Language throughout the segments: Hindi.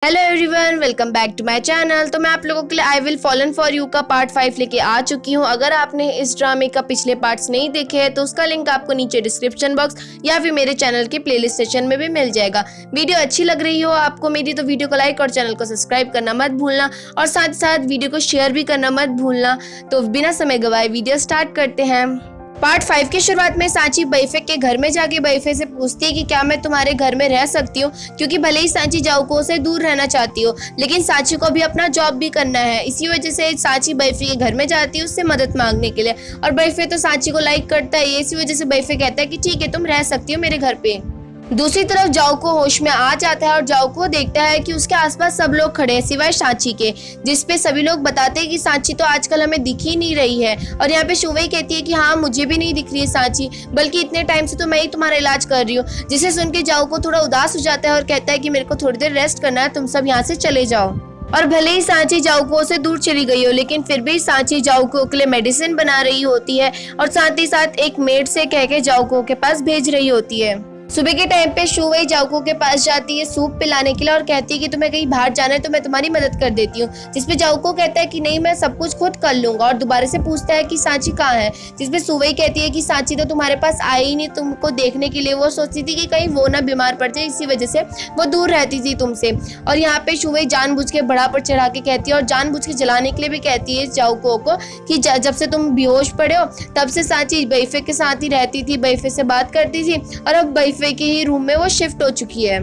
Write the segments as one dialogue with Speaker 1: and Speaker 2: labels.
Speaker 1: Hello everyone, welcome back to my channel. तो मैं आप लोगों के लिए I will fallen for you का पार्ट 5 लेके आ चुकी हूँ। अगर आपने इस ड्रामे का पिछले पार्ट्स नहीं देखे हैं तो उसका लिंक आपको नीचे डिस्क्रिप्शन बॉक्स या फिर मेरे चैनल के प्लेलिस्ट सेक्शन में भी मिल जाएगा। वीडियो अच्छी लग रही हो आपको मेरी तो वीडियो को लाइक और चैनल को सब्सक्राइब करना मत भूलना और साथ ही साथ वीडियो को शेयर भी करना मत भूलना। तो बिना समय गवाए वीडियो स्टार्ट करते हैं। पार्ट 5 की शुरुआत में सांची बैफे के घर में जाके बैफे से पूछती है कि क्या मैं तुम्हारे घर में रह सकती हूँ, क्योंकि भले ही सांची जाओको से दूर रहना चाहती हो लेकिन सांची को भी अपना जॉब भी करना है। इसी वजह से सांची बैफे के घर में जाती है उससे मदद मांगने के लिए और बैफे तो सांची को लाइक करता है। इसी वजह से बैफे कहता है कि ठीक है तुम रह सकती हो मेरे घर पे। दूसरी तरफ जाओको होश में आ जाता है और जाओको देखता है कि उसके आसपास सब लोग खड़े हैं सिवाय सांची के, जिसपे सभी लोग बताते हैं कि सांची तो आजकल हमें दिख ही नहीं रही है। और यहाँ पे शुवई कहती है कि हाँ मुझे भी नहीं दिख रही है सांची, बल्कि इतने टाइम से तो मैं ही तुम्हारा इलाज कर रही हूँ। जिसे सुन के जाओको थोड़ा उदास हो जाता है और कहता है कि मेरे को थोड़ी देर रेस्ट करना है, तुम सब यहाँ से चले जाओ। और भले ही सांची जाओको से दूर चली गई हो लेकिन फिर भी सांची जाओको के लिए मेडिसिन बना रही होती है और साथ ही साथ एक मेड से कह के जाओको के पास भेज रही होती है। सुबह के टाइम पे शुवई जाओको के पास जाती है सूप पिलाने के लिए और कहती है कि तुम्हें कहीं बाहर जाना है तो मैं तुम्हारी मदद कर देती हूँ। जिसपे जाओको कहता है कि नहीं मैं सब कुछ खुद कर लूंगा और दोबारा से पूछता है कि सांची कहाँ है। जिसपे शुवई कहती है कि सांची तो तुम्हारे पास आई ही नहीं तुमको देखने के लिए, वो सोचती थी कि कहीं वो ना बीमार पड़ जाए इसी वजह से वो दूर रहती थी तुमसे। और यहाँ पे शुवई जानबूझ के बड़ा पर चढ़ा के कहती है और जानबूझ के जलाने के लिए भी कहती है जाओको को कि जब से तुम बेहोश पड़े हो तब से सांची बैफे के साथ ही रहती थी, बैफे से बात करती थी और अब बैफे के ही रूम में वो शिफ्ट हो चुकी है।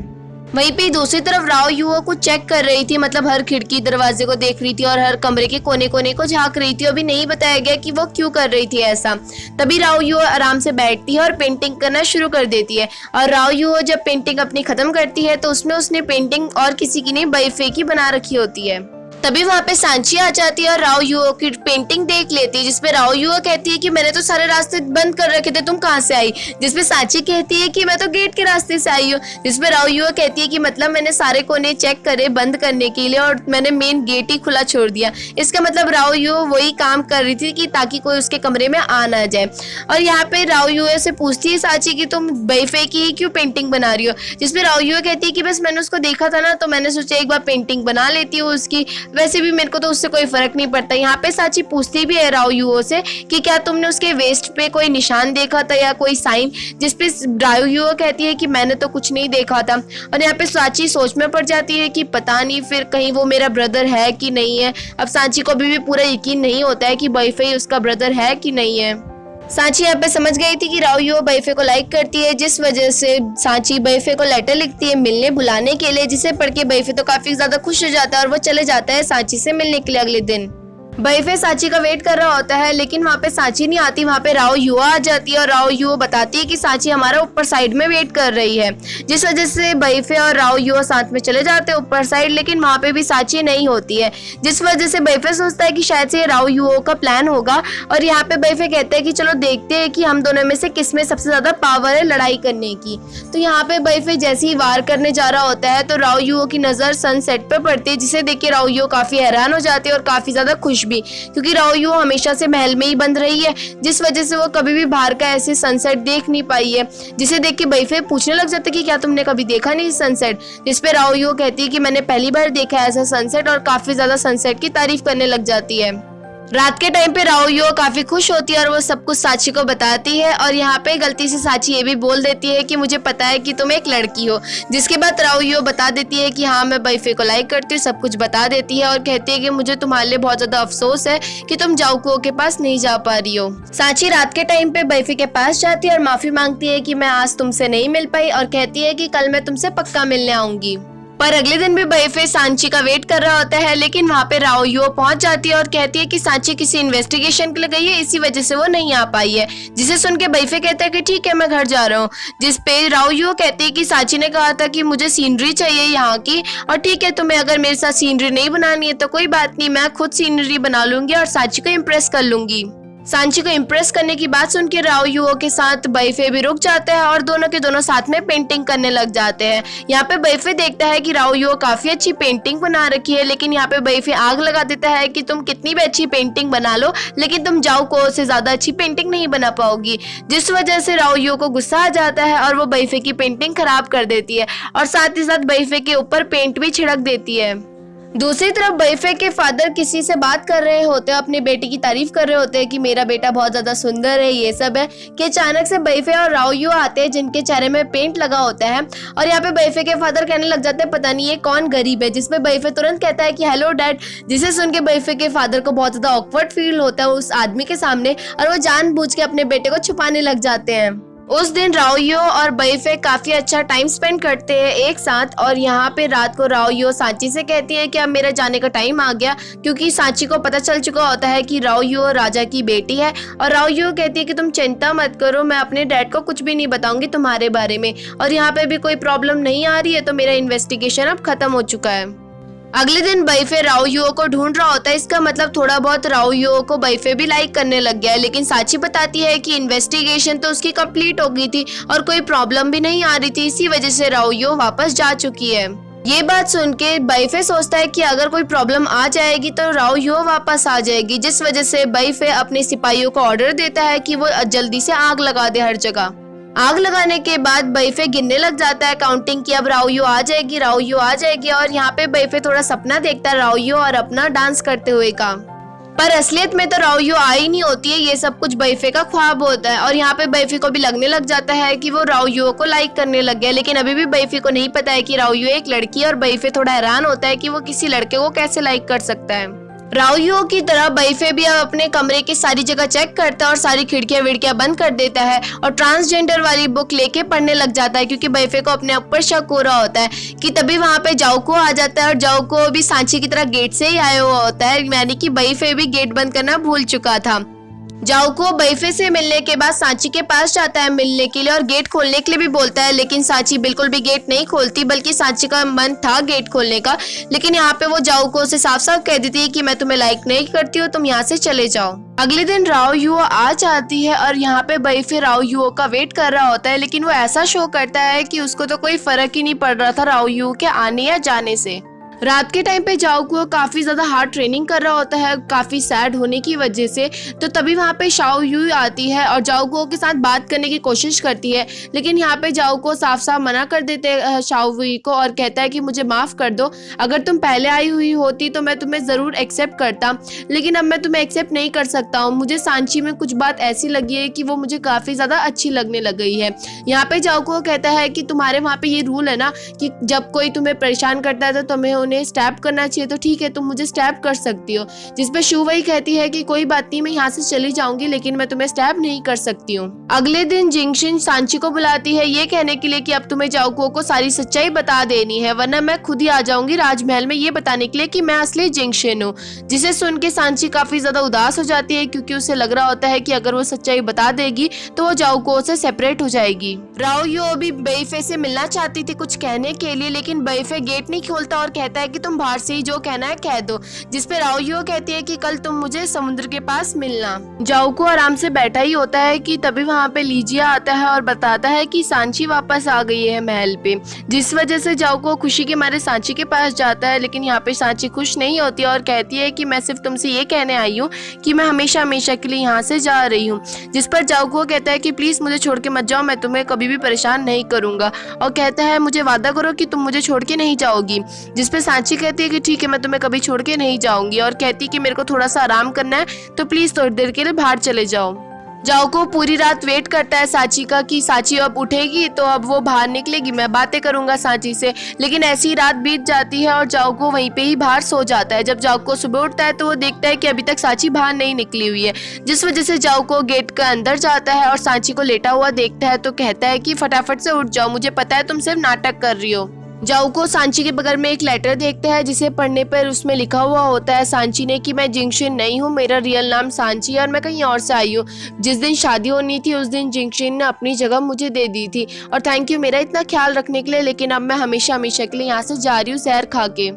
Speaker 1: वहीं पे दूसरी तरफ राव युओ को चेक कर रही थी, मतलब हर खिड़की दरवाजे को देख रही थी और हर कमरे के कोने कोने को झांक रही थी। अभी नहीं बताया गया कि वो क्यों कर रही थी ऐसा। तभी राव युओ आराम से बैठती है और पेंटिंग करना शुरू कर देती है। और राव युओ जब पेंटिंग अपनी खत्म करती है तो उसमें उसने पेंटिंग और किसी की नहीं बैफे की बना रखी होती है। तभी वहाँ पे सांची आ जाती है और राव युओ की पेंटिंग देख लेती है। जिसपे राव युओ कहती है कि मैंने तो सारे रास्ते बंद कर रखे थे, तुम कहाँ से आई। जिसपे सांची कहती है कि मैं तो गेट के रास्ते से आई हूँ। जिसपे राव युओ कहती है कि मतलब मैंने सारे कोने चेक करे बंद करने के लिए और मैंने मेन गेट ही खुला छोड़ दिया। इसका मतलब राव युओ वही काम कर रही थी कि ताकि कोई उसके कमरे में आ ना जाए। और यहाँ पे राव युओ से पूछती है सांची कि तुम बैफे की ही क्यों पेंटिंग बना रही हो। जिसपे राव युओ कहती है कि बस मैंने उसको देखा था ना तो मैंने सोचा एक बार पेंटिंग बना लेती हूँ उसकी, वैसे भी मेरे को तो उससे कोई फर्क नहीं पड़ता। यहाँ पे सांची पूछती भी है राव युओ से कि क्या तुमने उसके वेस्ट पे कोई निशान देखा था या कोई साइन। जिसपे राव युओ कहती है कि मैंने तो कुछ नहीं देखा था। और यहाँ पे सांची सोच में पड़ जाती है कि पता नहीं फिर कहीं वो मेरा ब्रदर है कि नहीं है। अब सांची को भी पूरा यकीन नहीं होता है कि बैफे उसका ब्रदर है कि नहीं है। सांची यहाँ पे समझ गई थी कि राव युओ बैफे को लाइक करती है, जिस वजह से सांची बैफे को लेटर लिखती है मिलने बुलाने के लिए, जिसे पढ़ के बैफे तो काफी ज्यादा खुश हो जाता है और वो चले जाता है सांची से मिलने के लिए। अगले दिन बैफे सांची का वेट कर रहा होता है लेकिन वहाँ पे सांची नहीं आती। वहाँ पे राव युओ आ जाती है और राव युओ बताती है कि सांची हमारा ऊपर साइड में वेट कर रही है। जिस वजह से बैफे और राव युओ साथ में चले जाते हैं ऊपर साइड, लेकिन वहाँ पे भी सांची नहीं होती है। जिस वजह से बैफे सोचता है कि शायद से राव युओ का प्लान होगा। और यहाँ पे बैफे कहते हैं कि चलो देखते हैं कि हम दोनों में से किस में सबसे ज्यादा पावर है लड़ाई करने की। तो यहाँ पे बैफे जैसे ही वार करने जा रहा होता है तो राव युओ की नजर सनसेट पे पड़ती है, जिसे देख के राव युओ काफी हैरान हो जाती है और काफी ज्यादा खुश भी, क्योंकि राव युओ हमेशा से महल में ही बंद रही है जिस वजह से वो कभी भी बाहर का ऐसे सनसेट देख नहीं पाई है। जिसे देख के बैफे पूछने लग जाते कि क्या तुमने कभी देखा नहीं सनसेट। जिसपे राव युओ कहती है कि मैंने पहली बार देखा है ऐसा सनसेट और काफी ज्यादा सनसेट की तारीफ करने लग जाती है। रात के टाइम पे राव युओ काफी खुश होती है और वो सब कुछ सांची को बताती है। और यहाँ पे गलती से सांची ये भी बोल देती है कि मुझे पता है कि तुम एक लड़की हो। जिसके बाद राव युओ बता देती है कि हाँ मैं बैफे को लाइक करती हूँ, सब कुछ बता देती है और कहती है कि मुझे तुम्हारे लिए बहुत ज्यादा अफसोस है कि तुम जाओको के पास नहीं जा पा रही हो। सांची रात के टाइम पे बैफे के पास जाती है और माफी मांगती है कि मैं आज तुमसे नहीं मिल पाई और कहती है कि कल मैं तुमसे पक्का मिलने आऊंगी। पर अगले दिन भी बैफे सांची का वेट कर रहा होता है लेकिन वहाँ पे राव युओ पहुंच जाती है और कहती है कि सांची किसी इन्वेस्टिगेशन के लिए गई है, इसी वजह से वो नहीं आ पाई है। जिसे सुन के बैफे कहता है कि ठीक है मैं घर जा रहा हूँ। जिसपे राव युओ कहती है कि सांची ने कहा था कि मुझे सीनरी चाहिए यहाँ की, और ठीक है तुम्हें अगर मेरे साथ सीनरी नहीं बनानी है तो कोई बात नहीं, मैं खुद सीनरी बना लूंगी और सांची को इम्प्रेस कर लूंगी। सांची को इम्प्रेस करने की बात सुन के राव युओ के साथ बैफे भी रुक जाते हैं और दोनों के दोनों साथ में पेंटिंग करने लग जाते हैं। यहाँ पे बैफे देखता है कि राव युओ काफी अच्छी पेंटिंग बना रखी है, लेकिन यहाँ पे बैफे आग लगा देता है कि तुम कितनी भी अच्छी पेंटिंग बना लो लेकिन तुम जाओ को से ज्यादा अच्छी पेंटिंग नहीं बना पाओगी, जिस वजह से राव युओ को गुस्सा आ जाता है और वो बैफे की पेंटिंग खराब कर देती है और साथ ही साथ बैफे के ऊपर पेंट भी छिड़क देती है। दूसरी तरफ बैफे के फादर किसी से बात कर रहे होते हैं, अपनी बेटी की तारीफ कर रहे होते हैं कि मेरा बेटा बहुत ज्यादा सुंदर है, ये सब है कि अचानक से बैफे और राव युओ आते हैं जिनके चेहरे में पेंट लगा होता है और यहाँ पे बैफे के फादर कहने लग जाते हैं पता नहीं ये कौन गरीब है, जिसपे बैफे तुरंत कहता है कि हेलो डैड, जिसे सुन के बैफे के फादर को बहुत ज्यादा ऑकवर्ड फील होता है उस आदमी के सामने और वो जानबूझ के अपने बेटे को छुपाने लग जाते हैं। उस दिन राव युओ और बैफे काफी अच्छा टाइम स्पेंड करते हैं एक साथ और यहाँ पे रात को राव युओ सांची से कहती है कि अब मेरा जाने का टाइम आ गया, क्योंकि सांची को पता चल चुका होता है कि राव युओ राजा की बेटी है और राव युओ कहती है कि तुम चिंता मत करो, मैं अपने डैड को कुछ भी नहीं बताऊंगी तुम्हारे बारे में और यहाँ पे भी कोई प्रॉब्लम नहीं आ रही है, तो मेरा इन्वेस्टिगेशन अब खत्म हो चुका है। अगले दिन बैफे राव युओ को ढूंढ रहा होता है, इसका मतलब थोड़ा बहुत राव युओ को बैफे भी लाइक करने लग गया है, लेकिन सांची बताती है कि इन्वेस्टिगेशन तो उसकी कंप्लीट हो गई थी और कोई प्रॉब्लम भी नहीं आ रही थी, इसी वजह से राव युओ वापस जा चुकी है। ये बात सुन के बैफे सोचता है कि अगर कोई प्रॉब्लम आ जाएगी तो राव युओ वापस आ जाएगी, जिस वजह से बैफे अपने सिपाहियों को ऑर्डर देता है कि वो जल्दी से आग लगा दे हर जगह। आग लगाने के बाद बैफे गिनने लग जाता है काउंटिंग की, अब राव युओ आ जाएगी, राव युओ आ जाएगी और यहाँ पे बैफे थोड़ा सपना देखता है राव युओ और अपना डांस करते हुए का, पर असलियत में तो राव युओ आई नहीं होती है, ये सब कुछ बैफे का ख्वाब होता है और यहाँ पे बैफे को भी लगने लग जाता है कि वो राव युओ को लाइक करने लग गया, लेकिन अभी भी बैफे को नहीं पता है कि राव युओ एक लड़की है और बैफे थोड़ा हैरान होता है कि वो किसी लड़के को कैसे लाइक कर सकता है। राव युओ की तरह बैफे भी अब अपने कमरे की सारी जगह चेक करता है और सारी खिड़कियां विड़कियां बंद कर देता है और ट्रांसजेंडर वाली बुक लेके पढ़ने लग जाता है, क्योंकि बैफे को अपने ऊपर शक हो रहा होता है कि तभी वहां पे जाओको आ जाता है और जाओको भी सांची की तरह गेट से ही आया हुआ होता है, यानी कि बैफे भी गेट बंद करना भूल चुका था। जाओको बैफे से मिलने के बाद सांची के पास जाता है मिलने के लिए और गेट खोलने के लिए भी बोलता है, लेकिन सांची बिल्कुल भी गेट नहीं खोलती, बल्कि सांची का मन था गेट खोलने का, लेकिन यहाँ पे वो जाओको से साफ साफ कह देती है कि मैं तुम्हें लाइक नहीं करती हूँ, तुम यहाँ से चले जाओ। अगले दिन राव युओ आ जाती है और यहाँ पे बैफे राव युओ का वेट कर रहा होता है, लेकिन वो ऐसा शो करता है कि उसको तो कोई फर्क ही नहीं पड़ रहा था राव युओ के आने या जाने से। रात के टाइम पे जाओको काफी ज्यादा हार्ड ट्रेनिंग कर रहा होता है काफी सैड होने की वजह से, तो तभी वहाँ पे शाओ यू आती है और जाओको के साथ बात करने की कोशिश करती है, लेकिन यहाँ पे जाओको साफ साफ मना कर देते हैं शाओ यू को और कहता है कि मुझे माफ कर दो, अगर तुम पहले आई हुई होती तो मैं तुम्हें जरूर एक्सेप्ट करता, लेकिन अब मैं तुम्हें एक्सेप्ट नहीं कर सकता हूँ, मुझे सांची में कुछ बात ऐसी लगी है कि वो मुझे काफी ज्यादा अच्छी लगने लग गई है। यहाँ पे जाओको कहता है कि तुम्हारे वहाँ पे ये रूल है ना कि जब कोई तुम्हें परेशान करता है तो तुम्हें उन्हें स्टैप करना चाहिए, तो ठीक है तुम मुझे स्टैप कर सकती हो, जिसपे शुवई कहती है कि कोई बात नहीं मैं यहाँ से चली जाऊंगी, लेकिन मैं तुम्हें स्टैप नहीं कर सकती हूँ। अगले दिन जिंगशिन सांची को बुलाती है ये कहने के लिए कि अब तुम्हें जाओको को सारी सच्चाई बता देनी है, वरना मैं खुद ही आ जाऊंगी राजमहल में ये बताने के लिए कि मैं असली जिंगशिन हूँ। जिसे सुन के सांची काफी ज्यादा उदास हो जाती है, क्योंकि उसे लग रहा होता है कि अगर वो सच्चाई बता देगी तो वो जाओको से सेपरेट हो जाएगी। राव युओ भी बैफे से मिलना चाहती थी कुछ कहने के लिए, लेकिन बैफे गेट नहीं खोलता और कहता है कि तुम बाहर से ही जो कहना है कह दो, जिसपे राव युओ कहती है कि कल तुम मुझे समुद्र के पास मिलना। जाओको आराम से बैठा ही होता है कि तभी वहाँ पे लीजिया आता है और बताता है कि सांची वापस आ गई है महल पे, जिस वजह से जाओको खुशी के मारे सांची के पास जाता है, लेकिन यहाँ पे सांची खुश नहीं होती और कहती है कि मैं सिर्फ तुमसे ये कहने आई हूँ कि मैं हमेशा हमेशा के लिए यहाँ से जा रही हूँ, जिस पर जाओको कहता है कि प्लीज मुझे छोड़ के मत जाओ, मैं तुम्हें कभी भी परेशान नहीं करूंगा, और कहता है मुझे वादा करो कि तुम मुझे छोड़ के नहीं जाओगी, जिसपे सांची कहती है कि ठीक है मैं तुम्हें कभी छोड़ के नहीं जाऊंगी, और कहती है कि मेरे को थोड़ा सा आराम करना है तो प्लीज थोड़ी देर के लिए बाहर चले जाओ। जाओको पूरी रात वेट करता है सांची का कि सांची अब उठेगी तो अब वो बाहर निकलेगी, मैं बातें करूंगा सांची से, लेकिन ऐसी रात बीत जाती है और जाओको वहीं पे ही बाहर सो जाता है। जब जाओको सुबह उठता है तो वो देखता है कि अभी तक सांची बाहर नहीं निकली हुई है, जिस वजह से जाओको गेट के अंदर जाता है और सांची को लेटा हुआ देखता है तो कहता है कि फटाफट से उठ जाओ, मुझे पता है तुम सिर्फ नाटक कर रही हो। जाओको सांची के बगल में एक लेटर देखता है जिसे पढ़ने पर उसमें लिखा हुआ होता है सांची ने कि मैं जिंगशिन नहीं हूँ, मेरा रियल नाम सांची है और मैं कहीं और से आई हूँ। जिस दिन शादी होनी थी उस दिन जिंगशिन ने अपनी जगह मुझे दे दी थी और थैंक यू मेरा इतना ख्याल रखने के लिए, लेकिन अब मैं हमेशा हमेशा के लिए यहाँ से जा रही हूँ जहर खा के।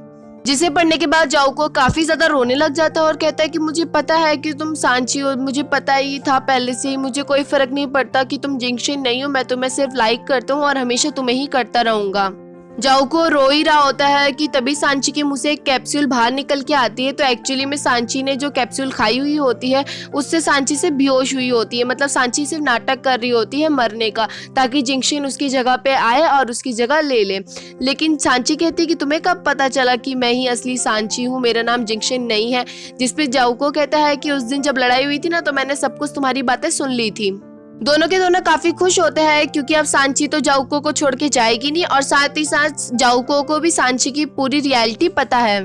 Speaker 1: जिसे पढ़ने के बाद जाओको काफी ज्यादा रोने लग जाता है और कहता है कि मुझे पता है कि तुम सांची हो, मुझे पता ही था पहले से ही, मुझे कोई फर्क नहीं पड़ता कि तुम जिंगशिन नहीं हो, मैं तुम्हें सिर्फ लाइक करता हूँ और हमेशा तुम्हें ही करता रहूंगा। जाओको रो ही रहा होता है कि तभी सांची के मुंह से एक कैप्सूल बाहर निकल के आती है। तो एक्चुअली में सांची ने जो कैप्सूल खाई हुई होती है उससे सांची से बेहोश हुई होती है, मतलब सांची सिर्फ नाटक कर रही होती है मरने का, ताकि जिंगशिन उसकी जगह पे आए और उसकी जगह ले ले। लेकिन सांची कहती है कि तुम्हें कब पता चला कि मैं ही असली सांची हूँ, मेरा नाम जिंगशिन नहीं है। जिसपे जाओको कहता है कि उस दिन जब लड़ाई हुई थी ना, तो मैंने सब कुछ तुम्हारी बातें सुन ली थी। दोनों के दोनों काफी खुश होते हैं क्योंकि अब सांची तो जाओको को छोड़ के जाएगी नहीं, और साथ ही साथ जाओको को भी सांची की पूरी रियलिटी पता है।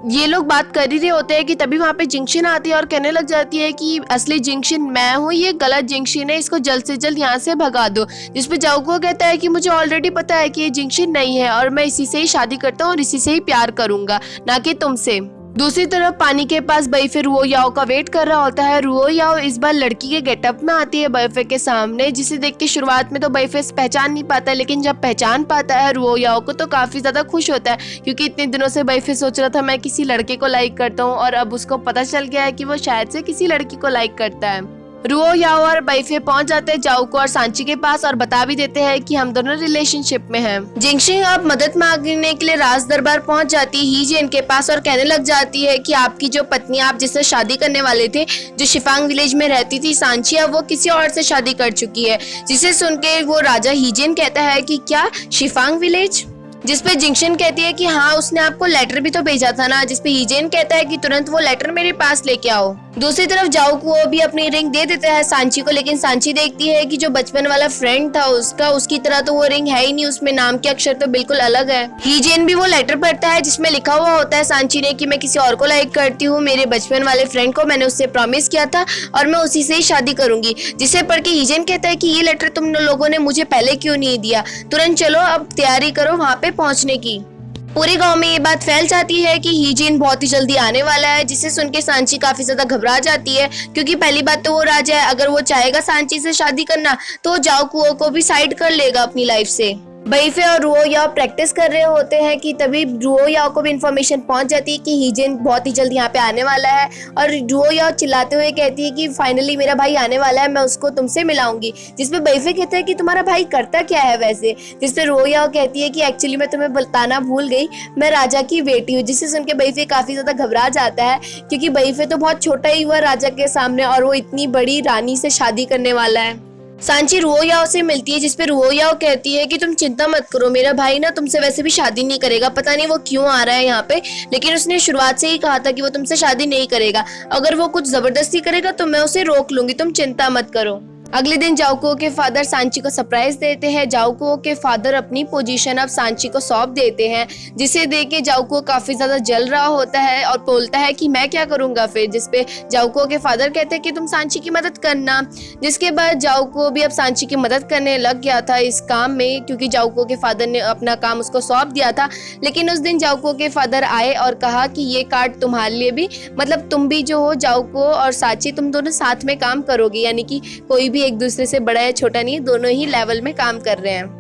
Speaker 1: ये लोग बात कर ही रहे होते हैं कि तभी वहाँ पे जिंगशिन आती है और कहने लग जाती है कि असली जिंगशिन मैं हूँ, ये गलत जिंगशिन है, इसको जल्द से जल्द यहाँ से भगा दो। जिसपे जाओको कहता है कि मुझे ऑलरेडी पता है कि ये जिंगशिन नहीं है और मैं इसी से ही शादी करता हूँ और इसी से ही प्यार करूंगा, ना कि तुमसे। दूसरी तरफ पानी के पास बैफे रुओ याओ का वेट कर रहा होता है। रुओ याओ इस बार लड़की के गेटअप में आती है बैफे के सामने, जिसे देख के शुरुआत में तो बैफे पहचान नहीं पाता है, लेकिन जब पहचान पाता है रुओ याओ को तो काफी ज्यादा खुश होता है, क्योंकि इतने दिनों से बैफे सोच रहा था मैं किसी लड़के को लाइक करता हूँ, और अब उसको पता चल गया है कि वो शायद से किसी लड़की को लाइक करता है। रुओ याओ और बैफे पहुंच जाते हैं जाओको और सांची के पास और बता भी देते हैं कि हम दोनों रिलेशनशिप में हैं। जिंगशिन अब मदद मांगने के लिए राज दरबार पहुंच जाती है हीजिन के पास और कहने लग जाती है कि आपकी जो पत्नी आप जिससे शादी करने वाले थे, जो शिफांग विलेज में रहती थी सांची, अब वो किसी और से शादी कर चुकी है। जिसे सुन के वो राजा हीजिन कहता है कि क्या शिफांग विलेज? जिसपे जिंगशिन कहती है कि हाँ, उसने आपको लेटर भी तो भेजा था ना। जिसपे हीजिन कहता है कि तुरंत वो लेटर मेरे पास लेके आओ। दूसरी तरफ जाओको भी अपनी रिंग दे देता है सांची को, लेकिन सांची देखती है कि जो बचपन वाला फ्रेंड था उसकी तरह तो वो रिंग है ही नहीं, उसमें नाम के अक्षर तो बिल्कुल अलग है। हीजिन भी वो लेटर पढ़ता है जिसमें लिखा हुआ होता है सांची ने कि मैं किसी और को लाइक करती हूँ, मेरे बचपन वाले फ्रेंड को मैंने उससे प्रॉमिस किया था और मैं उसी से ही शादी करूंगी। जिसे पढ़ के हीजिन कहता है कि ये लेटर तुम लोगों ने मुझे पहले क्यों नहीं दिया, तुरंत चलो अब तैयारी करो वहाँ पे पहुँचने की। पूरे गांव में ये बात फैल जाती है कि हीजिन बहुत ही जल्दी आने वाला है, जिसे सुन के सांची काफी ज्यादा घबरा जाती है, क्योंकि पहली बात तो वो राजा है, अगर वो चाहेगा सांची से शादी करना तो जाओको को भी साइड कर लेगा अपनी लाइफ से। बैफे और रुओ याओ प्रैक्टिस कर रहे होते हैं कि तभी रुओ याओ को भी इन्फॉर्मेशन पहुंच जाती है कि हीजिन बहुत ही जल्द यहाँ पे आने वाला है, और रुओ याओ चिल्लाते हुए कहती है कि फाइनली मेरा भाई आने वाला है, मैं उसको तुमसे मिलाऊंगी। जिसपे बैफे कहते हैं कि तुम्हारा भाई करता क्या है वैसे। जिसपे रुओ याओ कहती है कि एक्चुअली मैं तुम्हें बताना भूल गई, मैं राजा की बेटी हूँ। जिससे सुन के बैफे काफी ज्यादा घबरा जाता है, क्योंकि बैफे तो बहुत छोटा ही हुआ राजा के सामने और वो इतनी बड़ी रानी से शादी करने वाला है। सांची रुओ याओ से मिलती है, जिसपे रुओ याओ कहती है कि तुम चिंता मत करो, मेरा भाई ना तुमसे वैसे भी शादी नहीं करेगा, पता नहीं वो क्यों आ रहा है यहाँ पे, लेकिन उसने शुरुआत से ही कहा था कि वो तुमसे शादी नहीं करेगा, अगर वो कुछ जबरदस्ती करेगा तो मैं उसे रोक लूंगी, तुम चिंता मत करो। अगले दिन जाओको के फादर सांची को सरप्राइज देते हैं। जाओको के फादर अपनी पोजीशन अब सांची को सौंप देते हैं, जिसे देख के जाओको काफी ज्यादा जल रहा होता है और बोलता है कि मैं क्या करूंगा फिर। जिसपे जाओको के फादर कहते हैं कि तुम सांची की मदद करना। जिसके बाद जाओको भी अब सांची की मदद करने लग गया था इस काम में, क्योंकि जाओको के फादर ने अपना काम उसको सौंप दिया था। लेकिन उस दिन जाओको के फादर आए और कहा कि ये कार्ड तुम्हारे लिए भी, मतलब तुम भी जो हो जाओको और सांची, तुम दोनों साथ में काम करोगे, यानी कि कोई भी एक दूसरे से बड़ा या छोटा नहीं, दोनों ही लेवल में काम कर रहे हैं।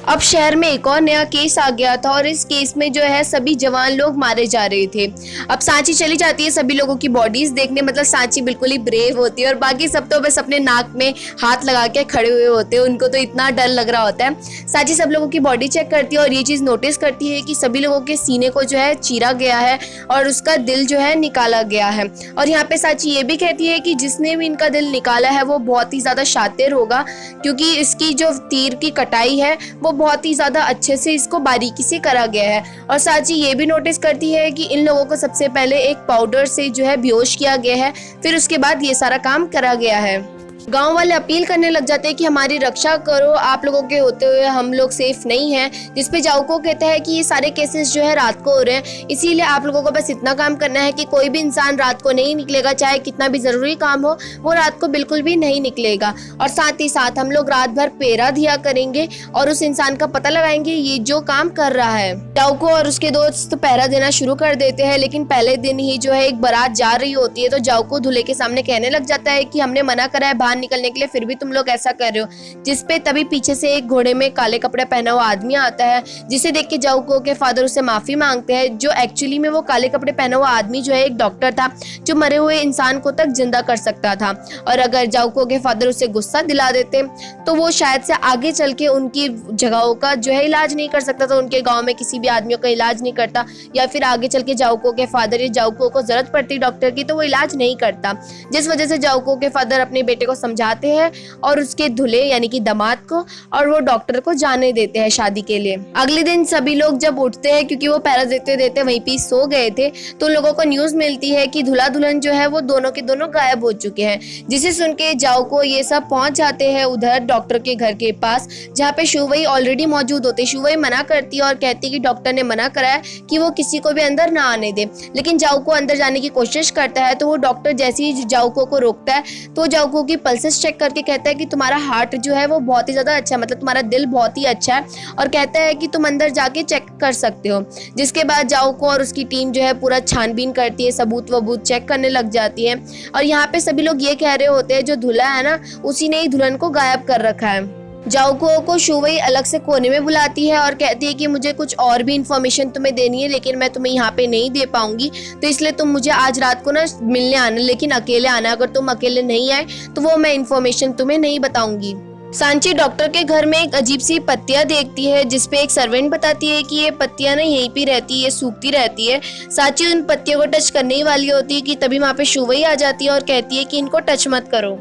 Speaker 1: अब शहर में एक और नया केस आ गया था और इस केस में जो है सभी जवान लोग मारे जा रहे थे। अब सांची चली जाती है सभी लोगों की बॉडीज देखने, मतलब सांची बिल्कुल ही ब्रेव होती है और बाकी सब तो बस अपने नाक में हाथ लगा के खड़े हुए होते हैं, उनको तो इतना डर लग रहा होता है। सांची सब लोगों की बॉडी चेक करती है और ये चीज नोटिस करती है कि सभी लोगों के सीने को जो है चीरा गया है और उसका दिल जो है निकाला गया है। और यहाँ पे सांची ये भी कहती है कि जिसने भी इनका दिल निकाला है वो बहुत ही ज्यादा शातिर होगा, क्योंकि इसकी जो तीर की कटाई है वो बहुत ही ज्यादा अच्छे से इसको बारीकी से करा गया है। और सांची ये भी नोटिस करती है कि इन लोगों को सबसे पहले एक पाउडर से जो है बेहोश किया गया है, फिर उसके बाद ये सारा काम करा गया है। गांव वाले अपील करने लग जाते हैं कि हमारी रक्षा करो, आप लोगों के होते हुए हम लोग सेफ नहीं हैं। जिसपे जाओको कहता है कि ये सारे केसेस जो है रात को हो रहे हैं, इसीलिए आप लोगों को बस इतना काम करना है कि कोई भी इंसान रात को नहीं निकलेगा, चाहे कितना भी जरूरी काम हो, वो रात को बिल्कुल भी नहीं निकलेगा। और साथ ही साथ हम लोग रात भर पहरा दिया करेंगे और उस इंसान का पता लगाएंगे ये जो काम कर रहा है। जाओको और उसके दोस्त पहरा देना शुरू कर देते हैं, लेकिन पहले दिन ही जो है एक बारात जा रही होती है, तो जाओको दूल्हे के सामने कहने लग जाता है कि हमने मना करा है, बाहर बाहर निकलने के लिए, फिर भी तुम लोग ऐसा कर रहे हो। जिसपे तभी पीछे से एक घोड़े में काले कपड़े पहना हुआ आदमी आता है, जिसे देख के जाओको के फादर उससे माफी मांगते हैं। जो एक्चुअली में वो काले कपड़े पहना हुआ आदमी जो है एक डॉक्टर था, जो मरे हुए इंसान को तक जिंदा कर सकता था। और अगर जाओको के फादर उसे गुस्सा दिला देते तो वो शायद से आगे चल के उनकी जगहों का जो है इलाज नहीं कर सकता था, उनके गांव में किसी भी आदमियों का इलाज नहीं करता, या फिर आगे चल के जाओको के फादर या जाओको को जरूरत पड़ती डॉक्टर की तो वो इलाज नहीं करता। जिस वजह से जाओको के फादर अपने बेटे को समझाते हैं और उसके दूल्हे यानी कि दामाद को और वो डॉक्टर को जाने देते हैं शादी के लिए। अगले दिन सभी लोग जब उठते हैं, क्योंकि वो पहरा देते देते वहीं पे सो गए थे, तो लोगों को न्यूज मिलती है कि दूल्हा दुल्हन जो है वो दोनों के दोनों गायब हो चुके हैं। जिसे सुन के जाओको ये सब पहुंच जाते हैं उधर डॉक्टर के घर के पास, जहाँ पे शुवई ऑलरेडी मौजूद होते। शुवई मना करती है और कहती है कि डॉक्टर ने मना करा है कि वो किसी को भी अंदर ना आने दे, लेकिन जाओको अंदर जाने की कोशिश करता है। तो वो डॉक्टर जैसे ही जाओको को रोकता है तो जाओको की पल्सेस चेक करके कहता है कि तुम्हारा हार्ट जो है वो बहुत ही ज्यादा अच्छा है, मतलब तुम्हारा दिल बहुत ही अच्छा है, और कहता है कि तुम अंदर जाके चेक कर सकते हो। जिसके बाद जाओको और उसकी टीम जो है पूरा छानबीन करती है, सबूत वबूत चेक करने लग जाती है। और यहाँ पे सभी लोग ये कह रहे होते हैं जो दूल्हा है ना, उसी ने ही दुल्हन को गायब कर रखा है। जाओको को शुवई अलग से कोने में बुलाती है और कहती है कि मुझे कुछ और भी इन्फॉर्मेशन तुम्हें देनी है, लेकिन मैं तुम्हें यहाँ पे नहीं दे पाऊंगी, तो इसलिए तुम मुझे आज रात को ना मिलने आना, लेकिन अकेले आना। अगर तुम अकेले नहीं आए तो वो मैं इन्फॉर्मेशन तुम्हें नहीं बताऊंगी। सांची डॉक्टर के घर में एक अजीब सी पत्तियां देखती है, जिसपे एक सर्वेंट बताती है कि ये पत्तियां ना यहीं पे रहती है, सूखती रहती है। सांची उन पत्तियों को टच करने ही वाली होती है कि तभी वहाँ पे शुवई आ जाती है और कहती है कि इनको टच मत करो।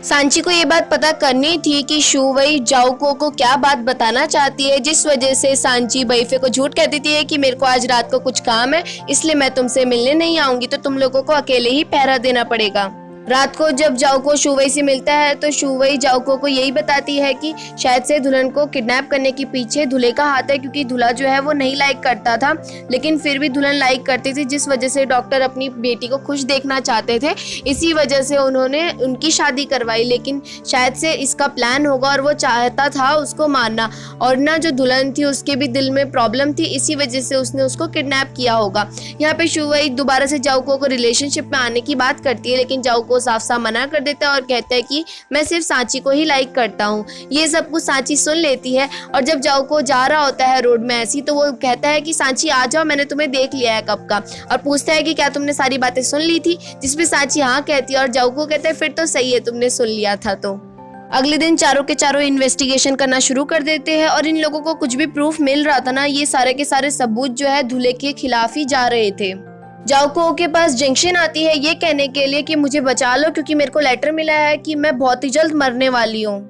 Speaker 1: सांची को ये बात पता करनी थी कि शुवई जाओको को क्या बात बताना चाहती है, जिस वजह से सांची बैफे को झूठ कह देती है कि मेरे को आज रात को कुछ काम है, इसलिए मैं तुमसे मिलने नहीं आऊंगी, तो तुम लोगों को अकेले ही पहरा देना पड़ेगा। रात को जब जाओको शुवई से मिलता है तो शुवई जाओको को यही बताती है कि शायद से दुल्हन को किडनैप करने के पीछे दूल्हे का हाथ है, क्योंकि दूल्हा जो है वो नहीं लाइक करता था, लेकिन फिर भी दुल्हन लाइक करती थी, जिस वजह से डॉक्टर अपनी बेटी को खुश देखना चाहते थे, इसी वजह से उन्होंने उनकी शादी करवाई। लेकिन शायद से इसका प्लान होगा और वो चाहता था उसको मारना, और ना जो दुल्हन थी उसके भी दिल में प्रॉब्लम थी, इसी वजह से उसने उसको किडनैप किया होगा। यहाँ पे शुवई दोबारा से जाओको को रिलेशनशिप में आने की बात करती है, लेकिन जाओको साफ साफ मना कर देता है और कहता है कि मैं सिर्फ सांची को ही लाइक करता हूँ। ये सब कुछ सांची सुन लेती है, और जब जाओको जा रहा होता है रोड में ऐसी, तो वो कहता है कि सांची आ जाओ, मैंने तुम्हें देख लिया है कब का, और पूछता है कि क्या तुमने सारी बातें सुन ली थी, जिसपे सांची हाँ कहती है, और जाओको कहता है फिर तो सही है, तुमने सुन लिया था। तो अगले दिन चारों के चारों इन्वेस्टिगेशन करना शुरू कर देते हैं, और इन लोगों को कुछ भी प्रूफ मिल रहा था ना, ये सारे के सारे सबूत जो है दूल्हे के खिलाफ ही जा रहे थे। जाओको के पास जंक्शन आती है ये कहने के लिए कि मुझे बचा लो, क्योंकि मेरे को लेटर मिला है कि मैं बहुत ही जल्द मरने वाली हूँ।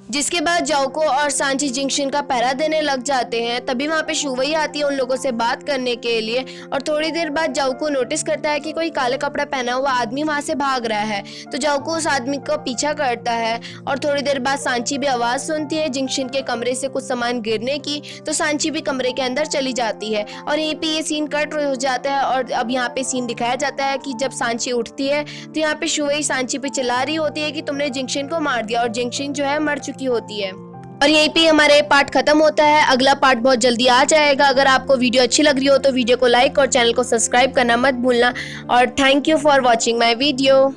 Speaker 1: जिसके बाद जाओको और सांची जंक्शन का पहरा देने लग जाते हैं। तभी वहाँ पे शुवई आती है उन लोगों से बात करने के लिए, और थोड़ी देर बाद जाओको नोटिस करता है कि कोई काले कपड़ा पहना हुआ आदमी वहाँ से भाग रहा है। तो जाओको उस आदमी का पीछा करता है, और थोड़ी देर बाद सांची भी आवाज सुनती है जंक्शन के कमरे से कुछ सामान गिरने की, तो सांची भी कमरे के अंदर चली जाती है। और यहीं पे ये सीन कट हो जाता है, और अब यहाँ पे सीन दिखाया जाता है कि जब सांची उठती है तो यहाँ पे शुवई सांची पे चिल्ला रही होती है कि तुमने जंक्शन को मार दिया, और जंक्शन जो है मर चुकी होती है। और यहीं पे हमारे पार्ट खत्म होता है। अगला पार्ट बहुत जल्दी आ जाएगा। अगर आपको वीडियो अच्छी लग रही हो तो वीडियो को लाइक और चैनल को सब्सक्राइब करना मत भूलना। और thank you for watching my video.